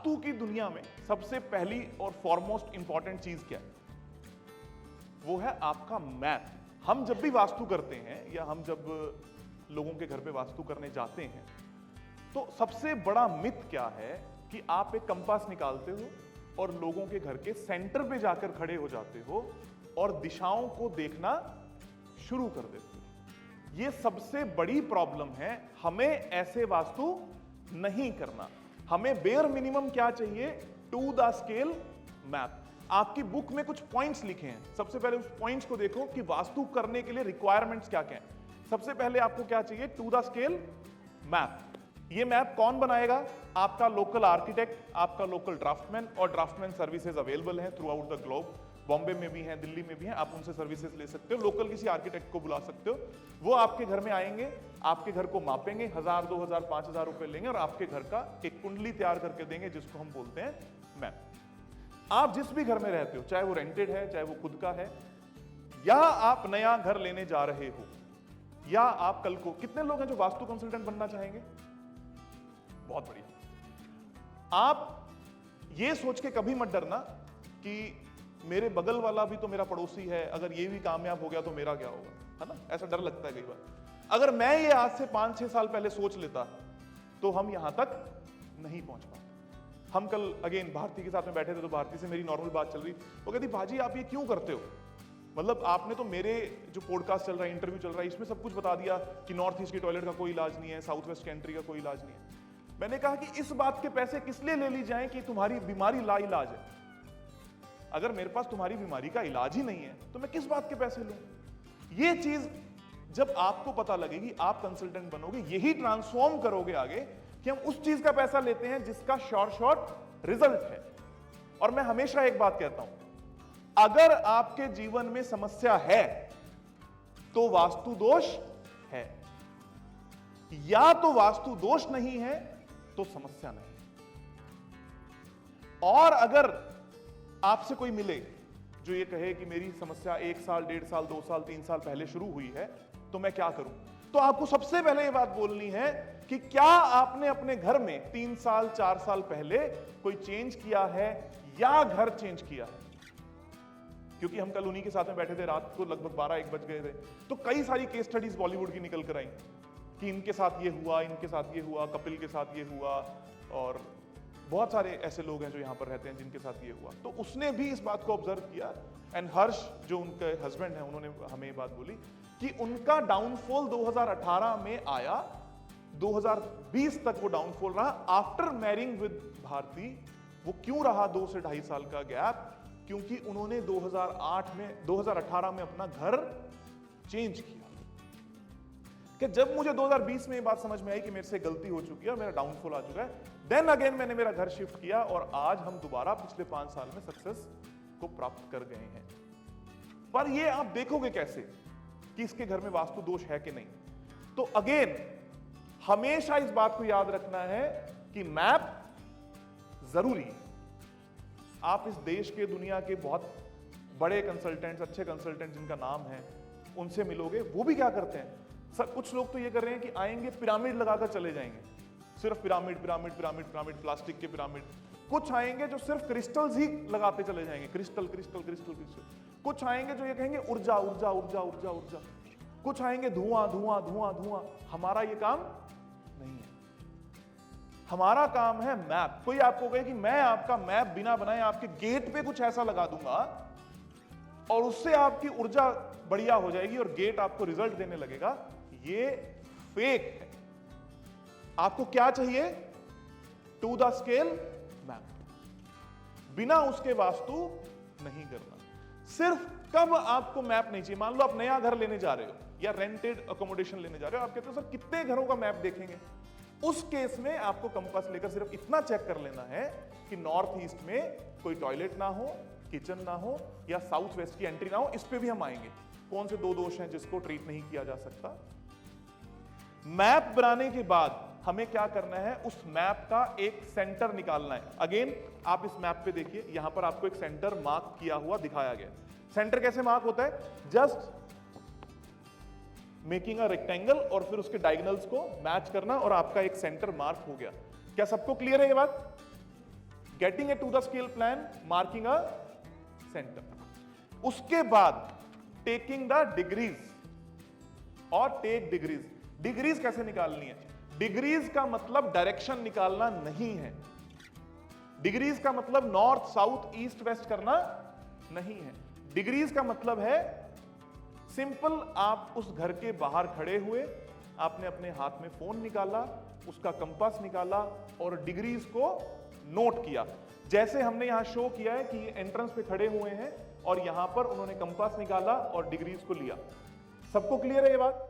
वास्तु की दुनिया में सबसे पहली और फॉरमोस्ट इंपॉर्टेंट चीज क्या है? वो है आपका मैप। हम जब भी वास्तु करते हैं या हम जब लोगों के घर पे वास्तु करने जाते हैं तो सबसे बड़ा मिथ क्या है कि आप एक कंपास निकालते हो और लोगों के घर के सेंटर पे जाकर खड़े हो जाते हो और दिशाओं को देखना शुरू कर देते हो। यह सबसे बड़ी प्रॉब्लम है। हमें ऐसे वास्तु नहीं करना। हमें बेयर मिनिमम क्या चाहिए? To the scale map. आपकी बुक में कुछ पॉइंट्स लिखे हैं, सबसे पहले उस पॉइंट्स को देखो कि वास्तु करने के लिए रिक्वायरमेंट्स क्या क्या हैं। सबसे पहले आपको क्या चाहिए? To the scale map. ये मैप कौन बनाएगा? आपका लोकल आर्किटेक्ट, आपका लोकल ड्राफ्टमैन, और ड्राफ्टमैन सर्विसेज अवेलेबल हैं throughout the globe. Bombay में भी हैं, दिल्ली में भी हैं, आप उनसे सर्विसेज ले सकते हो। लोकल किसी आर्किटेक्ट को बुला सकते हो, वो आपके घर में आएंगे, आपके घर को मापेंगे, 1000, 2000, 5000 रुपए लेंगे और आपके घर का एक कुंडली तैयार करके देंगे, जिसको हम बोलते हैं मैप। आप जिस भी घर में रहते हो, चाहे वो रेंटेड है, चाहे वो खुद का है, या आप नया घर लेने जा रहे हो, या आप कल को, कितने लोग हैं जो वास्तु कंसल्टेंट बनना चाहेंगे? बहुत बढ़िया। आप ये सोच के कभी मत डरना कि मेरे बगल वाला भी तो मेरा पड़ोसी है, अगर ये भी कामयाब हो गया तो मेरा क्या होगा, है ना? ऐसा डर लगता है कई बार। अगर मैं ये आज से 5-6 साल पहले सोच लेता तो हम यहां तक नहीं पहुंच पाते। हम कल अगेन भारती के साथ में बैठे थे, तो भारती से मेरी नॉर्मल बात चल रही, वो कहती भाजी आप ये क्यों करते हो? मतलब आपने तो मेरे जो पॉडकास्ट चल रहा है, इंटरव्यू चल रहा है, इसमें सब कुछ बता दिया कि नॉर्थ ईस्ट के टॉयलेट का कोई इलाज नहीं है, साउथ वेस्ट के एंट्री का कोई इलाज नहीं है। मैंने कहा कि इस बात के पैसे किस लिए ले ली जाए कि तुम्हारी बीमारी लाइलाज है। अगर मेरे पास तुम्हारी बीमारी का इलाज ही नहीं है तो मैं किस बात के पैसे लूं? ये चीज जब आपको पता लगेगी, आप कंसल्टेंट बनोगे, यही ट्रांसफॉर्म करोगे आगे कि हम उस चीज का पैसा लेते हैं जिसका शॉर्ट रिजल्ट है। और मैं हमेशा एक बात कहता हूं, अगर आपके जीवन में समस्या है तो वास्तु दोष है, या तो वास्तु दोष नहीं है तो समस्या नहीं। और अगर आपसे कोई मिले जो ये कहे कि मेरी समस्या 1 साल, 1.5 साल, 2 साल, 3 साल पहले शुरू हुई है, तो मैं क्या करूं, तो आपको सबसे पहले ये बात बोलनी है कि क्या आपने अपने घर में 3 साल, 4 साल पहले कोई चेंज किया है या घर चेंज किया है? क्योंकि हम कल उन्हीं के साथ में बैठे थे, रात को लगभग 12-1 बज गए थे, तो कई सारी केस स्टडीज बॉलीवुड की निकल कर आई कि इनके साथ ये हुआ, इनके साथ ये हुआ, कपिल के साथ ये हुआ, और बहुत सारे ऐसे लोग हैं जो यहां पर रहते हैं जिनके साथ ये हुआ। तो उसने भी इस बात को ऑब्जर्व किया, एंड हर्ष जो उनके हस्बैंड हैं, उन्होंने हमें ये बात बोली कि उनका डाउनफॉल 2018 में आया, 2020 तक वो डाउनफॉल रहा आफ्टर मैरिंग विद भारती। वो क्यों रहा 2 से 2.5 साल का गैप? क्योंकि उन्होंने 2018 में अपना घर चेंज किया। कि जब मुझे 2020 में ये बात समझ में आई कि मेरे से गलती हो चुकी है और मेरा डाउनफॉल आ चुका है, देन अगेन मैंने मेरा घर शिफ्ट किया और आज हम दोबारा पिछले 5 साल में सक्सेस को प्राप्त कर गए हैं। पर ये आप देखोगे कैसे कि इसके घर में वास्तु दोष है कि नहीं? तो अगेन हमेशा इस बात को याद रखना है कि मैप जरूरी है। आप इस देश के, दुनिया के बहुत बड़े कंसल्टेंट्स, अच्छे कंसल्टेंट जिनका नाम है, उनसे मिलोगे, वो भी क्या करते हैं? सर कुछ लोग तो ये कर रहे हैं कि आएंगे पिरामिड लगाकर चले जाएंगे, सिर्फ pyramid pyramid pyramid pyramid, plastic के पिरामिड। कुछ आएंगे जो सिर्फ क्रिस्टल्स ही लगाते चले जाएंगे, क्रिस्टल क्रिस्टल क्रिस्टल क्रिस्टल। कुछ आएंगे जो ये कहेंगे ऊर्जा ऊर्जा ऊर्जा ऊर्जा ऊर्जा। कुछ आएंगे धुआं धुआं धुआं धुआं। हमारा ये काम नहीं है। हमारा काम है मैप। कोई आपको कहे कि मैं आपका मैप बिना बनाए आपके गेट पे कुछ ऐसा लगा दूंगा और उससे आपकी ऊर्जा बढ़िया हो जाएगी और गेट आपको रिजल्ट देने लगेगा, ये फेक है। आपको क्या चाहिए? To the scale map. बिना उसके वास्तु नहीं करना। सिर्फ कब आपको मैप नहीं चाहिए? मान लो आप नया घर लेने जा रहे हो या रेंटेड अकोमोडेशन लेने जा रहे हो, आप कहते हो सर कितने घरों का मैप देखेंगे? उस केस में आपको कंपास लेकर सिर्फ इतना चेक कर लेना है कि नॉर्थ ईस्ट में कोई टॉयलेट ना हो, किचन ना हो, या साउथ वेस्ट की एंट्री ना हो। इस पे भी हम आएंगे, कौन से 2 दोष हैं जिसको ट्रीट नहीं किया जा सकता। मैप बनाने के बाद हमें क्या करना है? उस मैप का एक सेंटर निकालना है। अगेन आप इस मैप पे देखिए, यहां पर आपको एक सेंटर मार्क किया हुआ दिखाया गया। सेंटर कैसे मार्क होता है? जस्ट मेकिंग अ रेक्टेंगल और फिर उसके डायगोनल्स को मैच करना और आपका एक सेंटर मार्क हो गया। क्या सबको क्लियर है ये बात? Getting a to the scale plan, marking a centre, उसके बाद टेकिंग द डिग्रीज और टेक डिग्रीज। डिग्रीज कैसे निकालनी है? डिग्रीज का मतलब डायरेक्शन निकालना नहीं है, डिग्रीज का मतलब नॉर्थ साउथ ईस्ट वेस्ट करना नहीं है। डिग्रीज का मतलब है सिंपल, आप उस घर के बाहर खड़े हुए, आपने अपने हाथ में फोन निकाला, उसका कंपास निकाला और डिग्रीज को नोट किया। जैसे हमने यहां शो किया है कि एंट्रेंस पे खड़े हुए हैं और यहां पर उन्होंने कंपास निकाला और डिग्रीज को लिया। सबको क्लियर है ये बात?